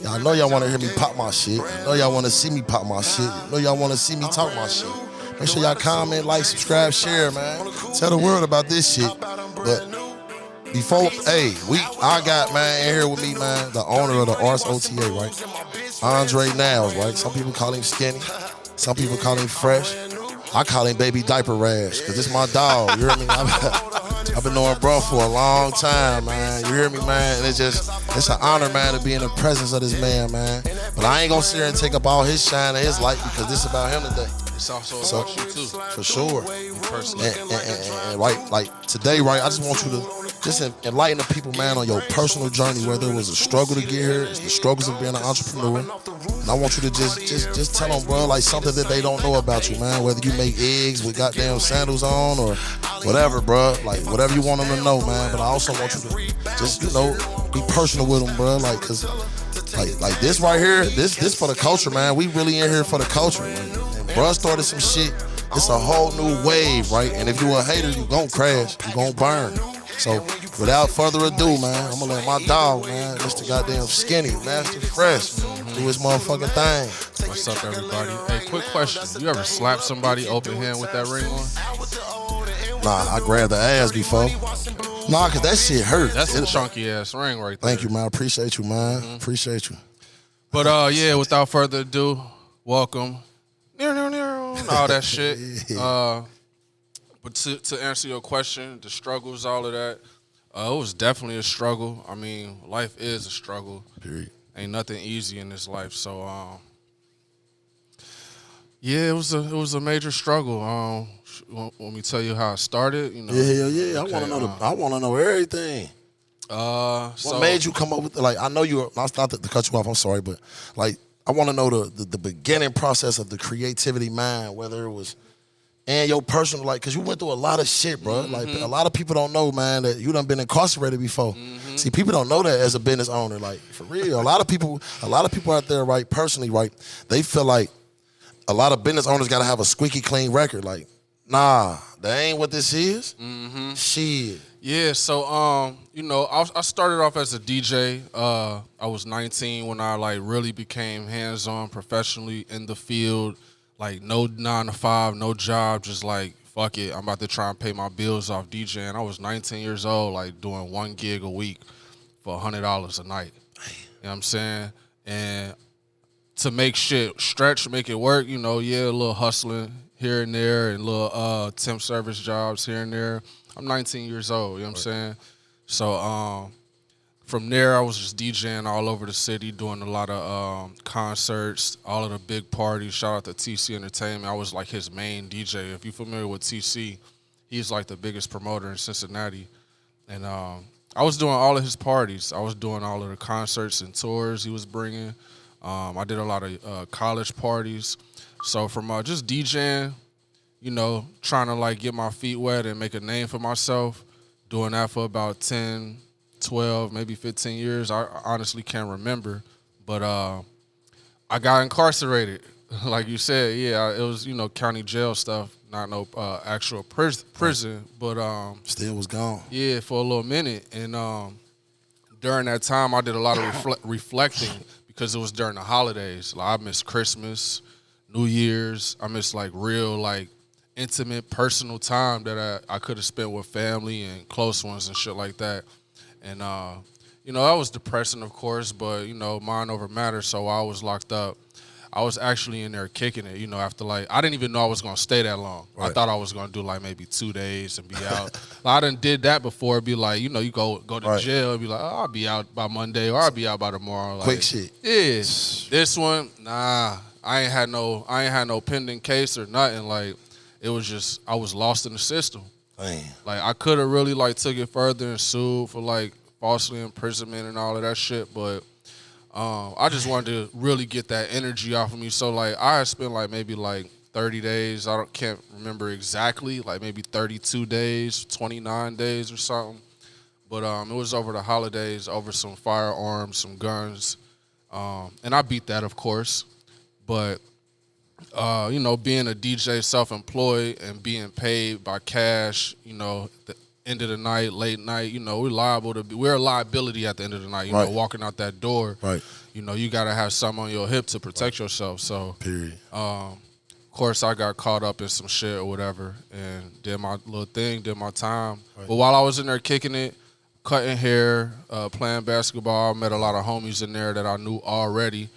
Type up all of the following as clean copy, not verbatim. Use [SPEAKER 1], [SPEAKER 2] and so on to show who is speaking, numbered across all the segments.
[SPEAKER 1] I know y'all want to hear me pop my shit. I know y'all want to see me pop my shit. I know y'all want to see me talk my shit. Make sure y'all comment, like, subscribe, share, man. Tell the world about this shit. But before, I got, man, in here with me, man, the owner of the ARTS OTA, right? Andre Niles, right? Some people call him Skinny. Some people call him Fresh. I call him Baby Diaper Rash, because this my dog, you hear me? I've been knowing bro for a long time, man. You hear me, man? And it's an honor, man, to be in the presence of this man, man. But I ain't gonna sit here and take up all his shine and his light, because this is about him today.
[SPEAKER 2] It's also about you too.
[SPEAKER 1] For sure.
[SPEAKER 2] Personally.
[SPEAKER 1] And right, like today, right, I just want you to just enlighten the people, man, on your personal journey, whether it was a struggle to get here, it's the struggles of being an entrepreneur. And I want you to just tell them, bro, like something that they don't know about you, man. Whether you make eggs with goddamn sandals on or whatever, bro. Like whatever you want them to know, man. But I also want you to just, be personal with them, bro. Like, cause like this right here, this for the culture, man. We really in here for the culture, man. And bro started some shit. It's a whole new wave, right? And if you a hater, you gon' crash, you gon' burn. So without further ado, man, I'm gonna let my dog, man, Mr. Goddamn Skinny, Master Fresh, do his motherfucking thing.
[SPEAKER 2] What's up, everybody? Hey, quick question. You ever slap somebody open hand with that ring on?
[SPEAKER 1] Nah, I grabbed the ass before. Nah, cause that shit hurt.
[SPEAKER 2] That's a chunky ass ring right there.
[SPEAKER 1] Thank you, man. Appreciate you, man. Appreciate you.
[SPEAKER 2] But yeah, without further ado, welcome. All that shit. But to answer your question, the struggles, all of that, it was definitely a struggle. I mean, life is a struggle.
[SPEAKER 1] Period.
[SPEAKER 2] Ain't nothing easy in this life. So, yeah, it was a major struggle. Want me to tell you how it started?
[SPEAKER 1] Yeah. Okay, I want to know everything. What made you come up with I know you? Not to cut you off. I'm sorry, but like I want to know the beginning process of the creativity mind, whether it was. And your personal, because you went through a lot of shit, bro.
[SPEAKER 2] Mm-hmm.
[SPEAKER 1] Like, a lot of people don't know, man, that you done been incarcerated before. Mm-hmm. See, people don't know that as a business owner. Like, for real. A lot of people out there, right, personally, right, they feel like a lot of business owners got to have a squeaky clean record. Like, nah, that ain't what this is.
[SPEAKER 2] Mm-hmm.
[SPEAKER 1] Shit.
[SPEAKER 2] Yeah, so, I started off as a DJ. I was 19 when I, really became hands-on professionally in the field. Like, no 9 to 5, no job, just fuck it. I'm about to try and pay my bills off DJing. I was 19 years old, doing 1 gig a week for $100 a night. You know what I'm saying? And to make shit stretch, make it work, a little hustling here and there and little temp service jobs here and there. I'm 19 years old, you know what I'm saying? So, from there, I was just DJing all over the city, doing a lot of concerts, all of the big parties. Shout out to TC Entertainment. I was his main DJ. If you're familiar with TC, he's the biggest promoter in Cincinnati. And I was doing all of his parties. I was doing all of the concerts and tours he was bringing. I did a lot of college parties. So from just DJing, trying to get my feet wet and make a name for myself, doing that for about 10, 12, maybe 15 years. I honestly can't remember. But I got incarcerated. Like you said, yeah, it was, county jail stuff, not no actual prison. But
[SPEAKER 1] still was gone.
[SPEAKER 2] Yeah, for a little minute. And during that time, I did a lot of reflecting because it was during the holidays. I missed Christmas, New Year's. I missed real, intimate, personal time that I could have spent with family and close ones and shit like that. And, that was depressing, of course, but, mind over matter, so I was locked up. I was actually in there kicking it, after, I didn't even know I was going to stay that long. Right. I thought I was going to do, maybe 2 days and be out. I done did that before. It'd be you go to jail and be I'll be out by Monday or I'll be out by tomorrow.
[SPEAKER 1] Quick shit.
[SPEAKER 2] Yeah. This one, nah, I ain't had no pending case or nothing. It was just, I was lost in the system.
[SPEAKER 1] Man.
[SPEAKER 2] I could have really took it further and sued for falsely imprisonment and all of that shit, but I just wanted to really get that energy off of me. So I had spent maybe 30 days. Can't remember exactly, maybe 32 days, 29 days or something. But it was over the holidays, over some firearms, some guns, and I beat that, of course. But being a DJ self-employed and being paid by cash, end of the night, late night. You know, we're a liability at the end of the night. You know, walking out that door.
[SPEAKER 1] Right.
[SPEAKER 2] You know, you gotta have something on your hip to protect yourself. So,
[SPEAKER 1] period.
[SPEAKER 2] Of course, I got caught up in some shit or whatever, and did my little thing, did my time.
[SPEAKER 1] Right.
[SPEAKER 2] But while I was in there kicking it, cutting hair, playing basketball, I met a lot of homies in there that I knew already.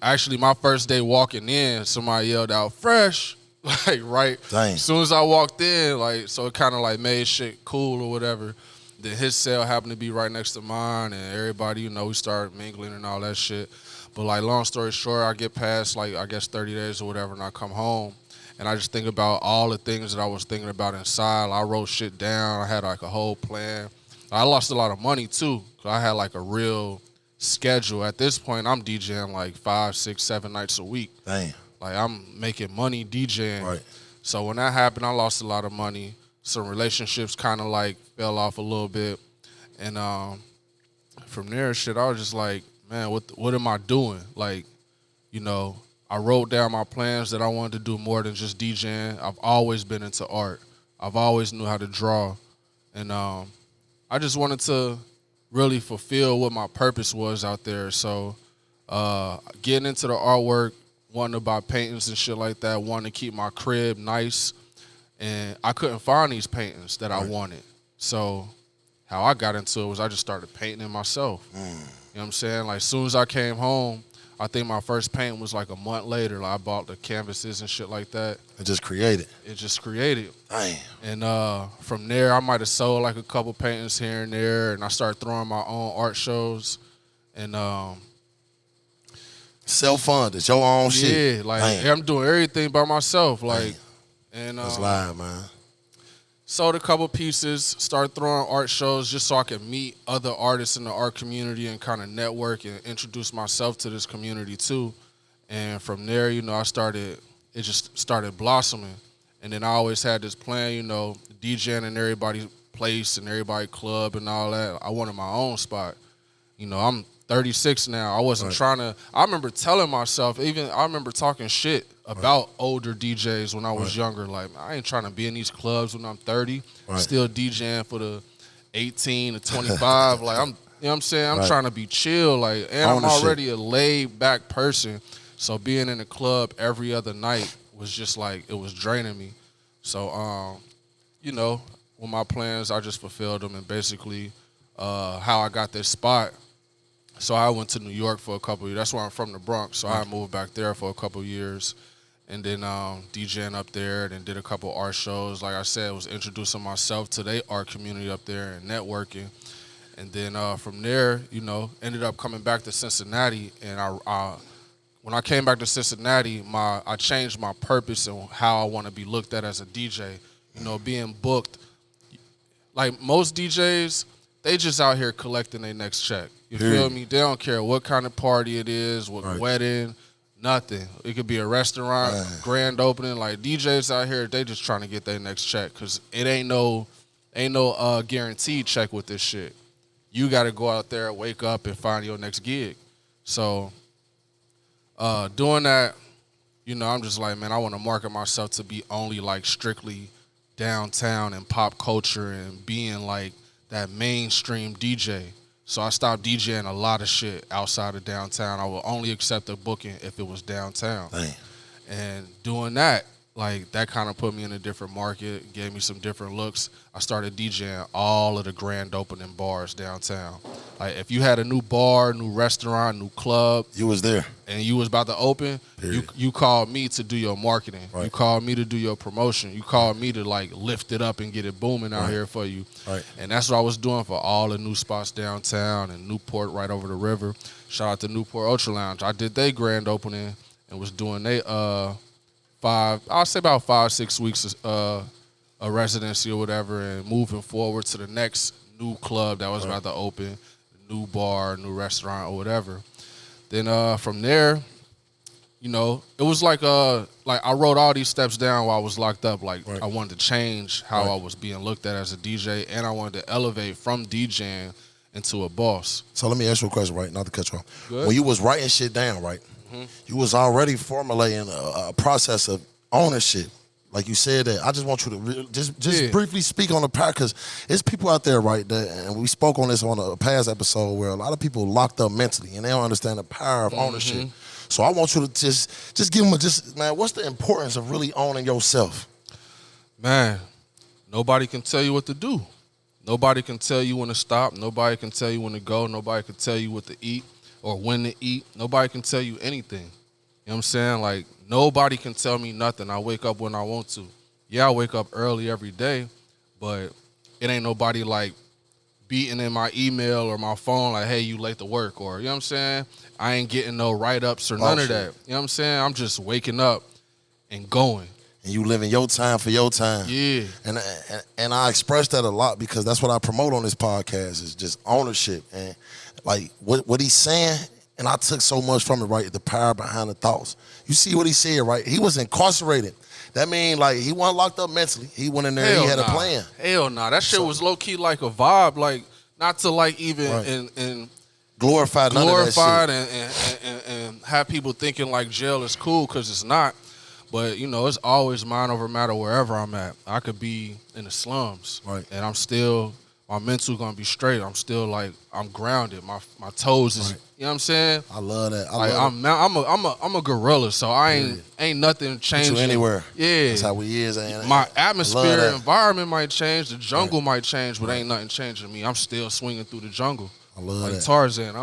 [SPEAKER 2] Actually, my first day walking in, somebody yelled out, "Fresh!" Like, right.
[SPEAKER 1] Dang.
[SPEAKER 2] As soon as I walked in, like, so it kind of like made shit cool or whatever. Then his cell happened to be right next to mine, and everybody, you know, we started mingling and all that shit. But like, long story short, I get past like, I guess 30 days or whatever, and I come home, and I just think about all the things that I was thinking about inside. I wrote shit down. I had like a whole plan. I lost a lot of money too, because I had like a real schedule. At this point, I'm DJing like 5, 6, 7 nights a week.
[SPEAKER 1] Damn.
[SPEAKER 2] Like, I'm making money DJing.
[SPEAKER 1] Right.
[SPEAKER 2] So when that happened, I lost a lot of money. Some relationships kind of like fell off a little bit. And from there, shit, I was just like, man, what am I doing? Like, you know, I wrote down my plans that I wanted to do more than just DJing. I've always been into art. I've always knew how to draw. And I just wanted to really fulfill what my purpose was out there. So getting into the artwork, wanting to buy paintings and shit like that, wanting to keep my crib nice. And I couldn't find these paintings that I wanted. So how I got into it was I just started painting it myself. You know what I'm saying? Like, as soon as I came home, I think my first paint was like a month later. Like, I bought the canvases and shit like that.
[SPEAKER 1] It just created.
[SPEAKER 2] It just created.
[SPEAKER 1] Damn.
[SPEAKER 2] And from there, I might have sold like a couple paintings here and there, and I started throwing my own art shows. And
[SPEAKER 1] self-funded, your own shit.
[SPEAKER 2] Yeah, like, I'm doing everything by myself. Like, and
[SPEAKER 1] that's live, man.
[SPEAKER 2] sold a couple pieces, started throwing art shows just so I could meet other artists in the art community and kind of network and introduce myself to this community too. And from there, you know, it just started blossoming. And then I always had this plan, you know, DJing in everybody's place and everybody's club and all that. I wanted my own spot. You know, I'm 36 now. I wasn't trying to, I remember telling myself, I remember talking shit about older DJs when I was younger. Like, I ain't trying to be in these clubs when I'm 30, still DJing for the 18 to 25. Like, you know what I'm saying? I'm trying to be chill. Like, and I'm already a laid back person. So being in the club every other night was just like, it was draining me. So, you know, with my plans, I just fulfilled them. And basically how I got this spot, so I went to New York for a couple of years. That's where I'm from, the Bronx. So I moved back there for a couple of years. And then DJing up there, then did a couple art shows. Like I said, was introducing myself to the art community up there and networking. And then from there, you know, ended up coming back to Cincinnati. And when I came back to Cincinnati, I changed my purpose and how I want to be looked at as a DJ. You know, being booked. Like most DJs, they just out here collecting their next check. You feel me? They don't care what kind of party it is, what wedding, nothing. It could be a restaurant, grand opening. Like, DJs out here, they just trying to get their next check because it ain't no guaranteed check with this shit. You got to go out there, wake up, and find your next gig. So doing that, you know, I'm just like, man, I want to market myself to be only like strictly downtown and pop culture and being like that mainstream DJ. So I stopped DJing a lot of shit outside of downtown. I will only accept a booking if it was downtown. Dang. And doing that, like, that kind of put me in a different market, gave me some different looks. I started DJing all of the grand opening bars downtown. Like, if you had a new bar, new restaurant, new club,
[SPEAKER 1] you was there,
[SPEAKER 2] and you was about to open, you called me to do your marketing. You called me to do your promotion. You called me to, like, lift it up and get it booming out here for you. And that's what I was doing for all the new spots downtown and Newport right over the river. Shout out to Newport Ultra Lounge. I did their grand opening and was doing they I'll say about 5-6 weeks a residency or whatever, and moving forward to the next new club that was about to open, new bar, new restaurant or whatever. Then from there, you know, it was like I wrote all these steps down while I was locked up. Like, I wanted to change how I was being looked at as a DJ, and I wanted to elevate from DJing into a boss.
[SPEAKER 1] So let me ask you a question, right? Not to cut you off. When you was writing shit down, right? You was already formulating a process of ownership. like you said that, I just want you to just briefly speak on the power, because there's people out there, right, that, and we spoke on this on a past episode, where a lot of people locked up mentally and they don't understand the power of ownership. So I want you to just give them man, what's the importance of really owning yourself?
[SPEAKER 2] Man, nobody can tell you what to do. Nobody can tell you when to stop. Nobody can tell you when to go. Nobody can tell you what to eat or when to eat. Nobody can tell you anything. You know what I'm saying? Like, nobody can tell me nothing. I wake up when I want to. Yeah, I wake up early every day, but it ain't nobody like beating in my email or my phone like, hey, you late to work, or, you know what I'm saying? I ain't getting no write-ups or none of that. You know what I'm saying? I'm just waking up and going.
[SPEAKER 1] And you living your time for your time.
[SPEAKER 2] Yeah.
[SPEAKER 1] And I express that a lot, because that's what I promote on this podcast, is just ownership. And like what he's saying, and I took so much from it, right? The power behind the thoughts. You see what he said, right? He was incarcerated. That mean, like, he wasn't locked up mentally. He went in there, he had a plan.
[SPEAKER 2] Hell nah. That shit was low-key like a vibe, like, not to like even and
[SPEAKER 1] glorified none of that
[SPEAKER 2] shit. And have people thinking like jail is cool, because it's not. But, you know, it's always mind over matter wherever I'm at. I could be in the slums, and I'm still, my mental gonna be straight. I'm still like, I'm grounded. My toes is, you know what I'm saying?
[SPEAKER 1] I love that.
[SPEAKER 2] I'm a gorilla, so I ain't nothing changing.
[SPEAKER 1] Put you anywhere.
[SPEAKER 2] Yeah,
[SPEAKER 1] that's how we is.
[SPEAKER 2] My atmosphere, environment might change. The jungle might change, but ain't nothing changing me. I'm still swinging through the jungle.
[SPEAKER 1] I love
[SPEAKER 2] like
[SPEAKER 1] that.
[SPEAKER 2] Tarzan.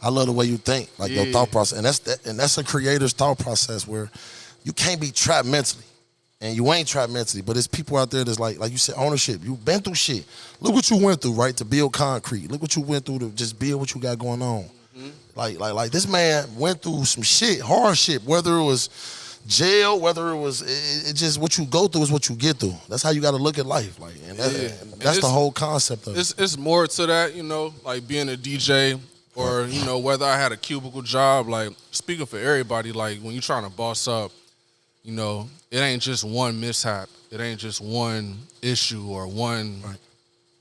[SPEAKER 1] I love the way you think, like your thought process, and that's a creator's thought process, where you can't be trapped mentally, and you ain't trapped mentally. But there's people out there that's like you said, ownership. You've been through shit. Look what you went through, right, to build concrete. Look what you went through to just build what you got going on. Like this man went through some shit, hard shit. Whether it was jail, whether it was it just what you go through is what you get through. That's how you got to look at life, like, and that's the whole concept of it.
[SPEAKER 2] It's more to that, you know, like being a DJ. Or, you know, whether I had a cubicle job, like, speaking for everybody, like, when you're trying to boss up, you know, it ain't just one mishap. It ain't just one issue or one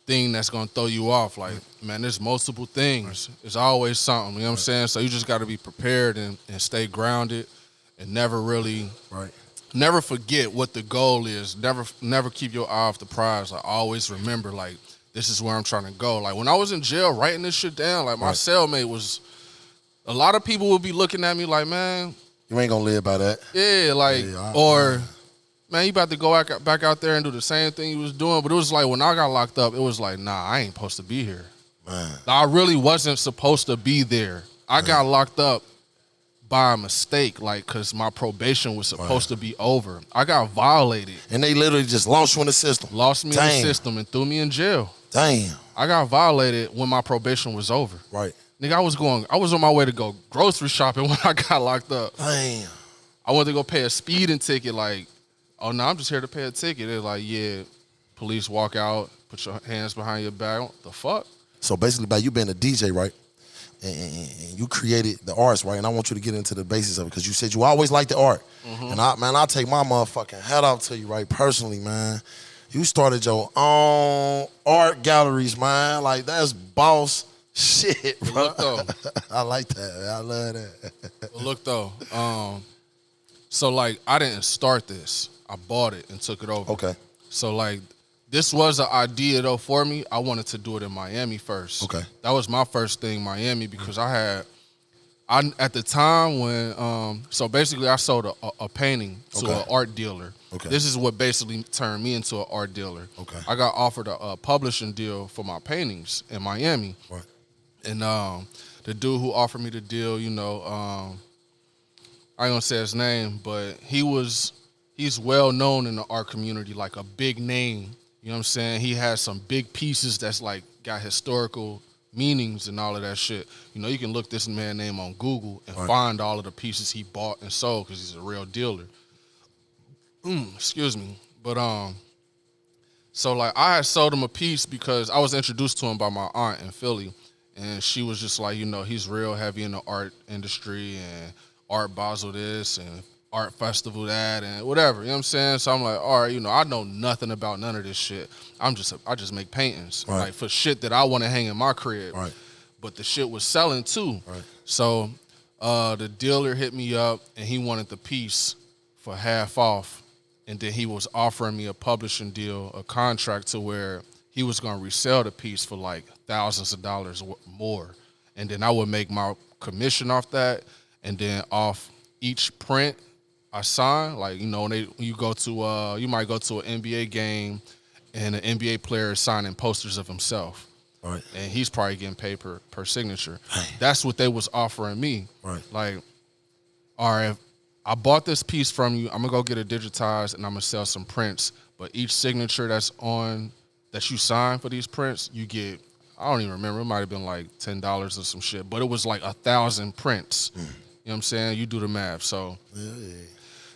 [SPEAKER 2] thing that's going to throw you off. Like, man, there's multiple things. There's always something, you know what I'm saying? So you just got to be prepared and stay grounded and never really, never forget what the goal is. Never keep your eye off the prize. Like, always remember, like, this is where I'm trying to go. Like, when I was in jail writing this shit down, like, my cellmate was, a lot of people would be looking at me like, man,
[SPEAKER 1] you ain't gonna live by that.
[SPEAKER 2] Yeah, like, man, you about to go back out there and do the same thing you was doing. But it was like, when I got locked up, it was like, nah, I ain't supposed to be here. Man. I really wasn't supposed to be there. I got locked up by a mistake, like, because my probation was supposed to be over. I got violated.
[SPEAKER 1] And they literally just lost you in the system.
[SPEAKER 2] Lost me in the system and threw me in jail.
[SPEAKER 1] Damn.
[SPEAKER 2] I got violated when my probation was over.
[SPEAKER 1] Right.
[SPEAKER 2] Nigga, I was on my way to go grocery shopping when I got locked up.
[SPEAKER 1] Damn.
[SPEAKER 2] I went to go pay a speeding ticket, like, oh, no, I'm just here to pay a ticket. They're like, yeah, police walk out, put your hands behind your back. What the fuck?
[SPEAKER 1] So basically, by you being a DJ, right, and you created the arts, right, and I want you to get into the basis of it, because you said you always liked the art. And I take my motherfucking hat off to you, right, personally, man. You started your own art galleries, man. Like, that's boss shit, bro.
[SPEAKER 2] Look, though.
[SPEAKER 1] I like that, man. I love that.
[SPEAKER 2] Look, though. So, like, I didn't start this. I bought it and took it over. Okay. So, like, this was an idea, though, for me. I wanted to do it in Miami first. Okay. That was my first thing, Miami, because at the time when, so basically I sold a painting to an art dealer. Okay. This is what basically turned me into an art dealer. Okay. I got offered a publishing deal for my paintings in Miami. Right. And the dude who offered me the deal, you know, I ain't gonna say his name, but he's well known in the art community, like a big name. You know what I'm saying? He has some big pieces that's like got historical meanings and all of that shit. You know, you can look this man's name on Google and find all of the pieces he bought and sold, because he's a real dealer. Excuse me. But so like I had sold him a piece because I was introduced to him by my aunt in Philly, and she was just like, you know, he's real heavy in the art industry and Art Basel this and Art Festival that and whatever, you know what I'm saying? So I'm like, all right, you know, I know nothing about none of this shit. I just make paintings, like for shit that I want to hang in my crib. Right. But the shit was selling too. Right. So the dealer hit me up and he wanted the piece for half off. and then he was offering me a publishing deal, a contract to where he was going to resell the piece for like thousands of dollars more, and then I would make my commission off that, and then off each print I sign, like, you know, when you go to you might go to an NBA game and an NBA player is signing posters of himself.
[SPEAKER 1] Right.
[SPEAKER 2] And he's probably getting paid per signature.
[SPEAKER 1] Right.
[SPEAKER 2] That's what they was offering me.
[SPEAKER 1] Right.
[SPEAKER 2] Like, all right, I bought this piece from you. I'm gonna go get it digitized and I'm gonna sell some prints. But each signature that you sign for these prints, you get, I don't even remember, it might have been like $10 or some shit. But it was like 1,000 prints. You know what I'm saying? You do the math. So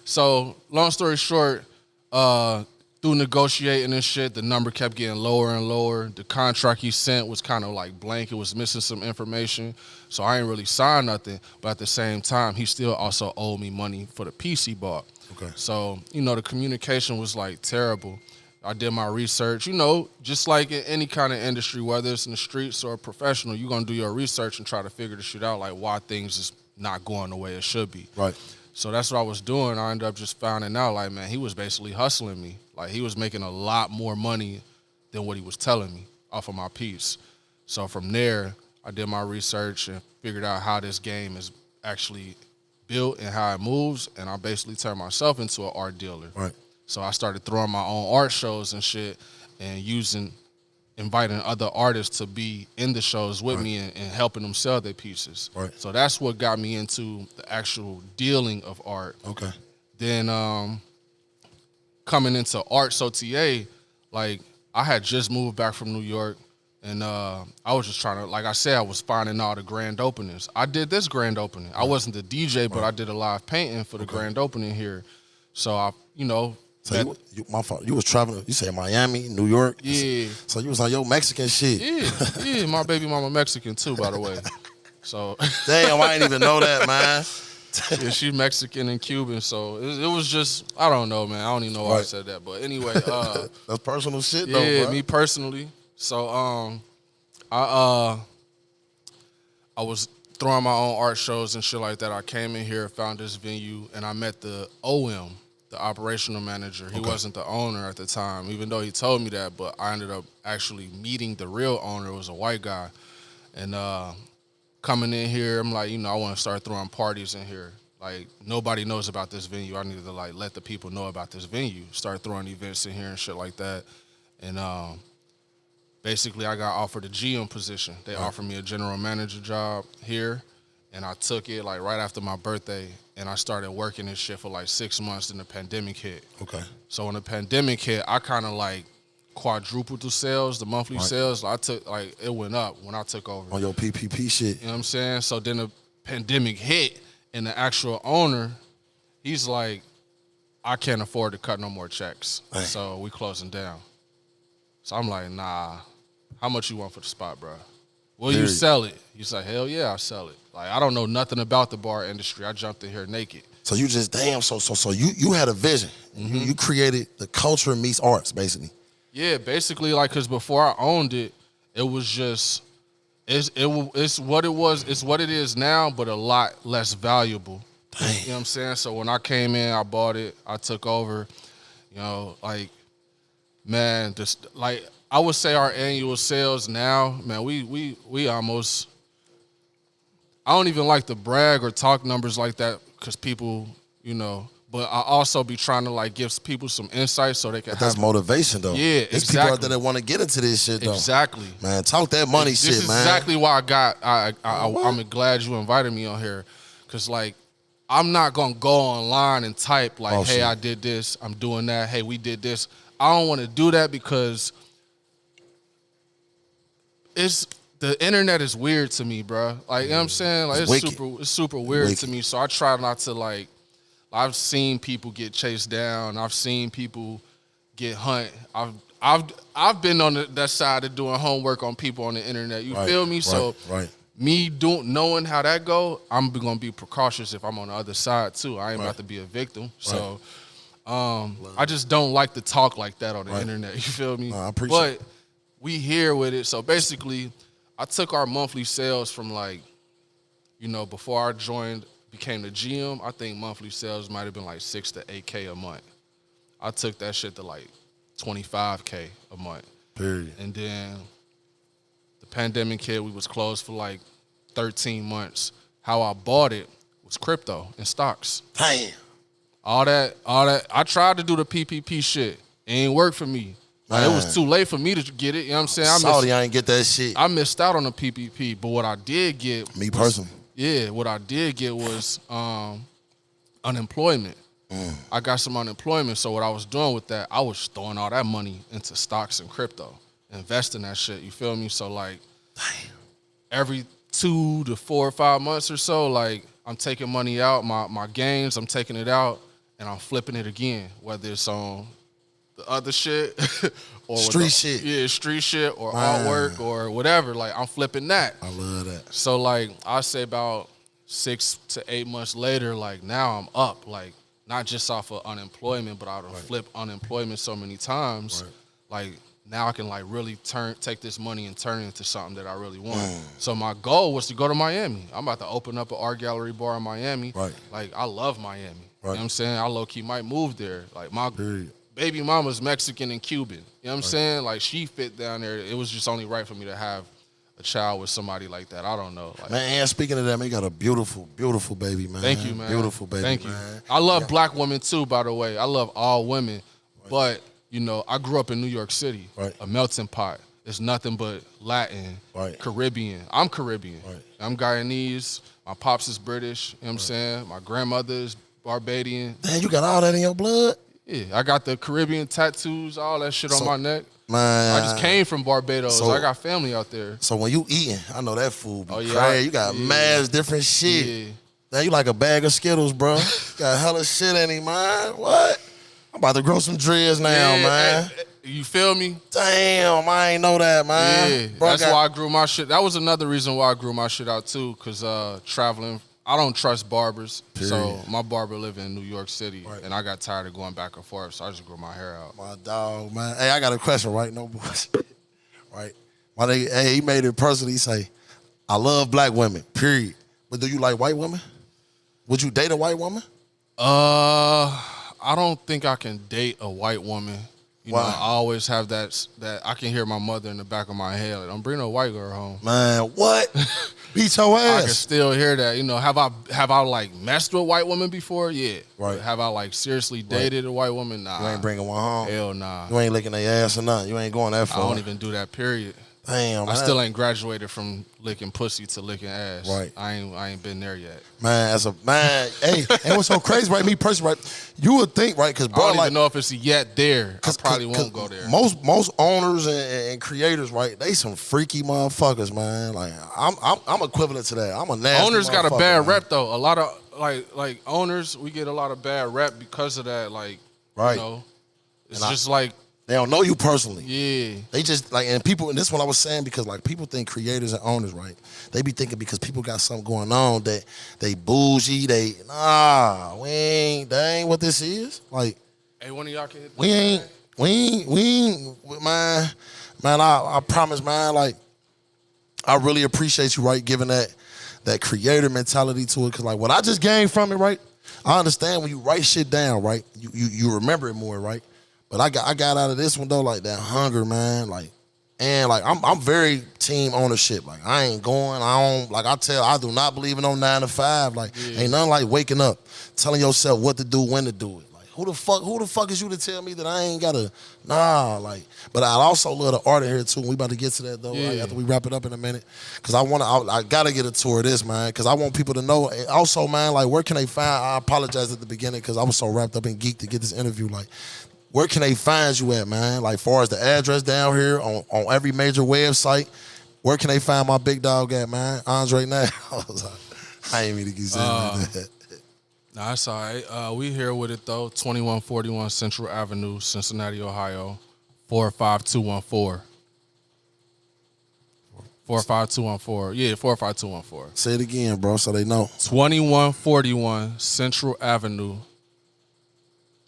[SPEAKER 2] So long story short, through negotiating and shit, the number kept getting lower and lower. The contract he sent was kind of like blank. It was missing some information. So I ain't really signed nothing. But at the same time, he still also owed me money for the piece he bought.
[SPEAKER 1] Okay.
[SPEAKER 2] So, you know, the communication was like terrible. I did my research, you know, just like in any kind of industry, whether it's in the streets or professional, you're going to do your research and try to figure the shit out, like why things is not going the way it should be.
[SPEAKER 1] Right.
[SPEAKER 2] So that's what I was doing. I ended up just finding out, like, man, he was basically hustling me. Like, he was making a lot more money than what he was telling me off of my piece. So from there, I did my research and figured out how this game is actually built and how it moves, and I basically turned myself into an art dealer.
[SPEAKER 1] Right.
[SPEAKER 2] So I started throwing my own art shows and shit and inviting other artists to be in the shows with me and helping them sell their pieces.
[SPEAKER 1] Right.
[SPEAKER 2] So that's what got me into the actual dealing of art.
[SPEAKER 1] Okay.
[SPEAKER 2] Then coming into ARTS OTA, like, I had just moved back from New York, and I was just trying to, like I said, I was finding all the grand openings. I did this grand opening. I wasn't the DJ, but I did a live painting for the grand opening here. So I, you know.
[SPEAKER 1] So my fault. You was traveling. You said Miami, New York.
[SPEAKER 2] Yeah.
[SPEAKER 1] So you was on your Mexican shit.
[SPEAKER 2] Yeah. My baby mama Mexican too, by the way. So.
[SPEAKER 1] Damn, I didn't even know that, man.
[SPEAKER 2] Yeah, she's Mexican and Cuban, so it was just, I don't know, man. I don't even know why I said that, but anyway.
[SPEAKER 1] That's personal shit, though,
[SPEAKER 2] yeah,
[SPEAKER 1] bro.
[SPEAKER 2] me personally. So I was throwing my own art shows and shit like that. I came in here, found this venue, and I met the OM, the operational manager. He wasn't the owner at the time, even though he told me that, but I ended up actually meeting the real owner. It was a white guy. And coming in here, I'm like, you know, I want to start throwing parties in here. Like, nobody knows about this venue. I need to, like, let the people know about this venue. Start throwing events in here and shit like that. And basically, I got offered a GM position. They offered me a general manager job here, and I took it, like, right after my birthday, and I started working this shit for, like, 6 months, then the pandemic hit.
[SPEAKER 1] Okay.
[SPEAKER 2] So when the pandemic hit, I kind of, like, quadrupled the sales, the monthly sales. I took, like, it went up when I took over.
[SPEAKER 1] On your PPP shit.
[SPEAKER 2] You know what I'm saying? So then the pandemic hit, and the actual owner, he's like, I can't afford to cut no more checks.
[SPEAKER 1] Hey.
[SPEAKER 2] So we closing down. So I'm like, nah, how much you want for the spot, bro? Will you sell it? He's like, hell yeah, I'll sell it. Like, I don't know nothing about the bar industry. I jumped in here naked.
[SPEAKER 1] So you just, damn, so you had a vision. You created the culture meets arts, basically.
[SPEAKER 2] Yeah, basically, like, because before I owned it, it was just, it's what it was, it's what it is now, but a lot less valuable.
[SPEAKER 1] Damn.
[SPEAKER 2] You know what I'm saying? So when I came in, I bought it, I took over, you know, like, man, just, like, I would say our annual sales now, man, we almost, I don't even like to brag or talk numbers like that because people, you know, but I also be trying to, like, give people some insight so they can
[SPEAKER 1] But that's motivation, though.
[SPEAKER 2] Yeah,
[SPEAKER 1] There's people out there that want to get into this shit, though.
[SPEAKER 2] Exactly.
[SPEAKER 1] Man, talk that money
[SPEAKER 2] This
[SPEAKER 1] shit,
[SPEAKER 2] is
[SPEAKER 1] man.
[SPEAKER 2] exactly why I'm glad you invited me on here. Because, like, I'm not going to go online and type, like, hey, I did this, I'm doing that, hey, we did this. I don't want to do that because the internet is weird to me, bro. Like, you know what I'm saying? Like, it's super weird to me. So I try not to, like, I've seen people get chased down. I've seen people get hunt. I've been on that side of doing homework on people on the internet. You feel me? So me knowing how that go, I'm gonna be precautious if I'm on the other side too. I ain't about to be a victim. So I just don't like to talk like that on the internet. You feel me?
[SPEAKER 1] I appreciate it.
[SPEAKER 2] But we here with it. So basically, I took our monthly sales from, like, you know, before I became the GM, I think monthly sales might have been like 6 to 8K a month. I took that shit to like $25K a month.
[SPEAKER 1] Period.
[SPEAKER 2] And then the pandemic hit. We was closed for like 13 months. How I bought it was crypto and stocks.
[SPEAKER 1] Damn.
[SPEAKER 2] All that. I tried to do the PPP shit. It ain't work for me. Like, it was too late for me to get it. You know what I'm saying?
[SPEAKER 1] I ain't get that shit.
[SPEAKER 2] I missed out on the PPP. But what I did get...
[SPEAKER 1] Me personally.
[SPEAKER 2] Yeah, what I did get was unemployment. I got some unemployment. So what I was doing with that, I was throwing all that money into stocks and crypto. Investing that shit. You feel me? So like...
[SPEAKER 1] Damn.
[SPEAKER 2] Every 2 to 4 or 5 months or so, like, I'm taking money out, my gains, I'm taking it out, and I'm flipping it again, whether it's on the other shit or
[SPEAKER 1] street shit.
[SPEAKER 2] Yeah, street shit or artwork or whatever. Like, I'm flipping that.
[SPEAKER 1] I love that.
[SPEAKER 2] So, like, I say about 6 to 8 months later, like, now I'm up, like, not just off of unemployment, but I would flip unemployment so many times. Like, now I can like really take this money and turn it into something that I really want. So my goal was to go to Miami. I'm about to open up an art gallery bar in Miami. Like, I love Miami. You know what I'm saying? I low-key might move there. Like, my baby mama's Mexican and Cuban. You know what I'm saying? Like, she fit down there. It was just only right for me to have a child with somebody like that. I don't know. Like,
[SPEAKER 1] man, speaking of that, man, you got a beautiful, beautiful baby, man.
[SPEAKER 2] Thank you, man.
[SPEAKER 1] Beautiful baby,
[SPEAKER 2] Thank you.
[SPEAKER 1] man.
[SPEAKER 2] I love black women too, by the way. I love all women. But, you know, I grew up in New York City, a melting pot. It's nothing but Latin, Caribbean. I'm Caribbean. I'm Guyanese. My pops is British. You know what I'm saying? My grandmother is Barbadian.
[SPEAKER 1] Damn, you got all that in your blood?
[SPEAKER 2] Yeah, I got the Caribbean tattoos, all that shit on my neck.
[SPEAKER 1] Man,
[SPEAKER 2] I just came from Barbados. So I got family out there.
[SPEAKER 1] So when you eating, I know that food be crazy. You got mad different shit.
[SPEAKER 2] Yeah.
[SPEAKER 1] Now you like a bag of Skittles, bro. Got hella shit in him, man. What? I'm about to grow some dreads now, man.
[SPEAKER 2] You feel me?
[SPEAKER 1] Damn, I ain't know that, man.
[SPEAKER 2] Yeah,
[SPEAKER 1] bro,
[SPEAKER 2] that's why I grew my shit. That was another reason why I grew my shit out too, because traveling, I don't trust barbers. So my barber live in New York City, and I got tired of going back and forth, so I just grew my hair out.
[SPEAKER 1] My dog, man. Hey, I got a question, right? No bullshit. Right? My nigga, hey, he made it personal. He say, I love black women, period. But do you like white women? Would you date a white woman?
[SPEAKER 2] I don't think I can date a white woman. You know, I always have that I can hear my mother in the back of my head. Like, don't bring no white girl home.
[SPEAKER 1] Man, what? Beat your ass.
[SPEAKER 2] I can still hear that. You know, have I like messed with a white woman before? Yeah. Right. Have I like seriously dated a white woman? Nah.
[SPEAKER 1] You ain't bringing one home?
[SPEAKER 2] Hell nah.
[SPEAKER 1] You ain't licking their ass or nothing. You ain't going that far.
[SPEAKER 2] I don't even do that, period.
[SPEAKER 1] Damn, man.
[SPEAKER 2] I still ain't graduated from licking pussy to licking ass.
[SPEAKER 1] Right.
[SPEAKER 2] I ain't been there yet.
[SPEAKER 1] Man, as a man, hey, and what's so crazy, right? Me personally, right? You would think, right? Because bro,
[SPEAKER 2] I don't even know if it's yet there. I probably won't go there.
[SPEAKER 1] Most owners and creators, right? They some freaky motherfuckers, man. Like I'm equivalent to that. I'm a nasty
[SPEAKER 2] Owners got a bad
[SPEAKER 1] man.
[SPEAKER 2] rep though. A lot of like owners, we get a lot of bad rep because of that. Like, you know, it's just like.
[SPEAKER 1] They don't know you personally.
[SPEAKER 2] Yeah.
[SPEAKER 1] They just like, and people, and this is what I was saying, because like people think creators and owners, right? They be thinking because people got something going on that they bougie, that ain't what this is. Like,
[SPEAKER 2] hey, one of y'all can hit
[SPEAKER 1] we ain't, man, I promise, man, like, I really appreciate you, right, giving that creator mentality to it. Cause like what I just gained from it, right? I understand when you write shit down, right? You remember it more, right? But I got out of this one though, like that hunger, man. Like, and like I'm very team ownership. Like I ain't going. I do not believe in no 9 to 5. Like ain't nothing like waking up, telling yourself what to do, when to do it. Like who the fuck is you to tell me that I ain't gotta? Nah, like. But I also love the art in here too. We about to get to that though. Like, after we wrap it up in a minute, cause I gotta get a tour of this, man. Cause I want people to know. And also, man, like where can they find? I apologize at the beginning cause I was so wrapped up in geek to get this interview. Like. Where can they find you at, man? Like, far as the address down here on every major website, where can they find my big dog at, man? Andre Niles. I ain't mean to keep saying that.
[SPEAKER 2] Nah, it's all right. We here with it, though. 2141 Central Avenue, Cincinnati, Ohio, 45214. 45214. Yeah, 45214.
[SPEAKER 1] Say it again, bro, so they know.
[SPEAKER 2] 2141 Central Avenue,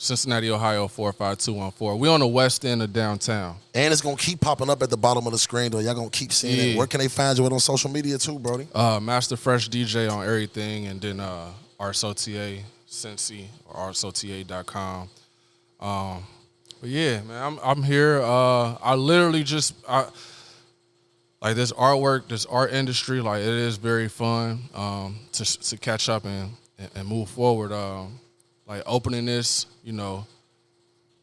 [SPEAKER 2] Cincinnati, Ohio, 45214. We on the west end of downtown. And
[SPEAKER 1] it's going to keep popping up at the bottom of the screen, though. Y'all going to keep seeing it. Where can they find you on social media, too, Brody?
[SPEAKER 2] Master Fresh DJ on everything, and then ARTS OTA, Cincy, or artsota.com. But yeah, man, I'm here. I literally just like this artwork, this art industry. Like it is very fun to catch up and move forward. Like opening this, you know,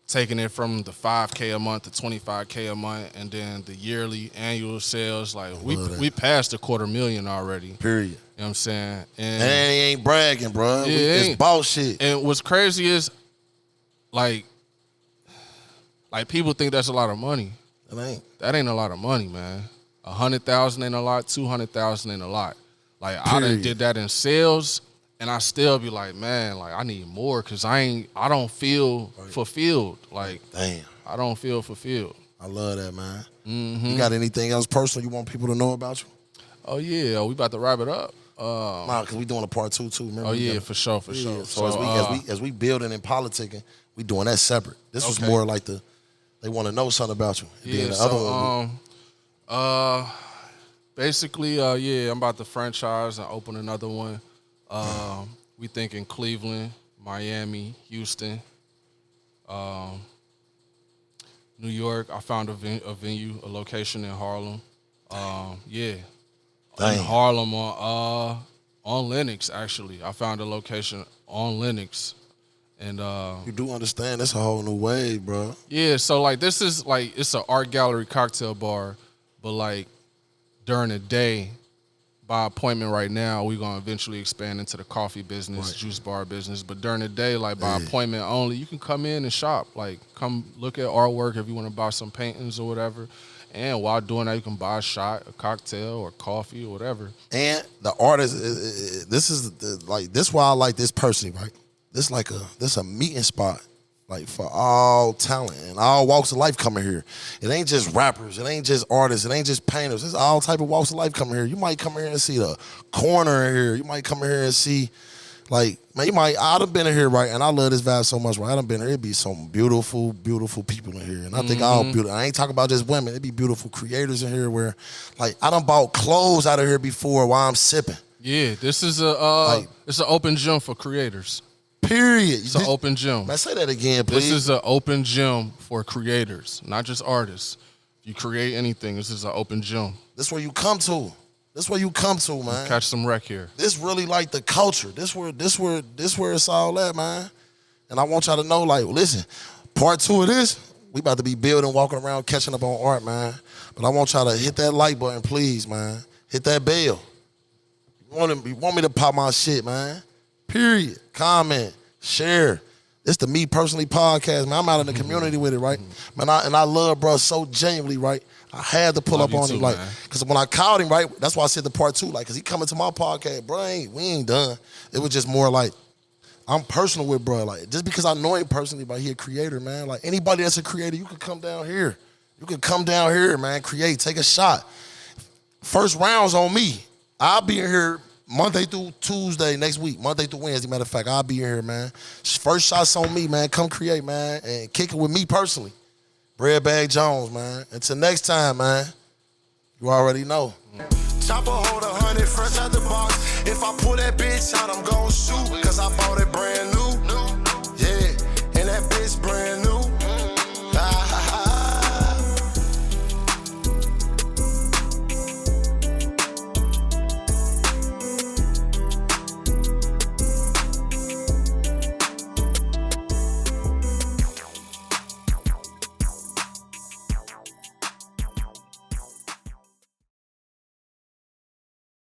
[SPEAKER 2] taking it from the $5K a month to $25K a month, and then the yearly annual sales. Like we passed $250,000 already.
[SPEAKER 1] Period.
[SPEAKER 2] You know what I'm saying? And
[SPEAKER 1] he ain't bragging, bro.
[SPEAKER 2] Yeah,
[SPEAKER 1] It's bullshit.
[SPEAKER 2] And what's crazy is, like people think that's a lot of money. That ain't a lot of money, man. 100,000 ain't a lot. 200,000 ain't a lot. Like I done did that in sales, and I still be like, man, like I need more because I don't feel fulfilled. Like, damn, I don't feel fulfilled.
[SPEAKER 1] I love that, man. You got anything else personal you want people to know about you?
[SPEAKER 2] Oh yeah, we about to wrap it up.
[SPEAKER 1] Nah, cause we doing a part 2 too. Remember?
[SPEAKER 2] Oh yeah, for sure.
[SPEAKER 1] So as we building and politicking, we doing that separate. This was more like they want to know something about you. And then the other one.
[SPEAKER 2] Basically, yeah, I'm about to franchise and open another one. We thinking Cleveland, Miami, Houston, New York. I found a venue, a location in Harlem. Yeah, in Harlem on Lenox. Actually, I found a location on Lenox, and
[SPEAKER 1] you do understand that's a whole new wave, bro.
[SPEAKER 2] Yeah, so like this is like it's an art gallery cocktail bar, but like during the day, by appointment right now, we're gonna eventually expand into the coffee business, juice bar business. But during the day, like by appointment only, you can come in and shop. Like come look at artwork if you want to buy some paintings or whatever. And while doing that, you can buy a shot, a cocktail, or coffee, or whatever. And
[SPEAKER 1] the artist, this is why I like this personally, right? This a meeting spot, like for all talent and all walks of life coming here. It ain't just rappers, it ain't just artists, it ain't just painters. It's all type of walks of life coming here. You might come here and see the corner in here. You might come here and see, like, man, I done been in here, right? And I love this vibe so much, right? I done been here. It be some beautiful, beautiful people in here. And I think all beautiful. I ain't talking about just women. It be beautiful creators in here where, like, I done bought clothes out of here before while I'm sipping.
[SPEAKER 2] Yeah, this is it's an open gym for creators.
[SPEAKER 1] Period.
[SPEAKER 2] It's an open gym.
[SPEAKER 1] Man, say that again, please.
[SPEAKER 2] This is an open gym for creators, not just artists. If you create anything, this is an open gym.
[SPEAKER 1] This where you come to. This where you come to, man.
[SPEAKER 2] Catch some wreck here.
[SPEAKER 1] This really like the culture. This where it's all at, man. And I want y'all to know, like, listen, part 2 of this, we about to be building, walking around, catching up on art, man. But I want y'all to hit that like button, please, man. Hit that bell. You want me to pop my shit, man. Period. Comment. Share. It's the Me Personally podcast, man. I'm out in the community with it, right? Man, I love bro so genuinely, right? I had to pull up on him, like, because when I called him, right, that's why I said the part 2, like, because he coming to my podcast, bro, we ain't done. It was just more like, I'm personal with bro, like, just because I know him personally, but he a creator, man. Like, anybody that's a creator, you can come down here. You can come down here, man, create, take a shot. First round's on me. I'll be in here Monday through Tuesday next week, Monday through Wednesday, matter of fact, I'll be here, man. First shots on me, man. Come create, man, and kick it with me personally. Breadbaggg Jones, man. Until next time, man, you already know. Chopper hold 100 fresh out the box. If I pull that bitch out, I'm gon' shoot, cause I bought it brand new.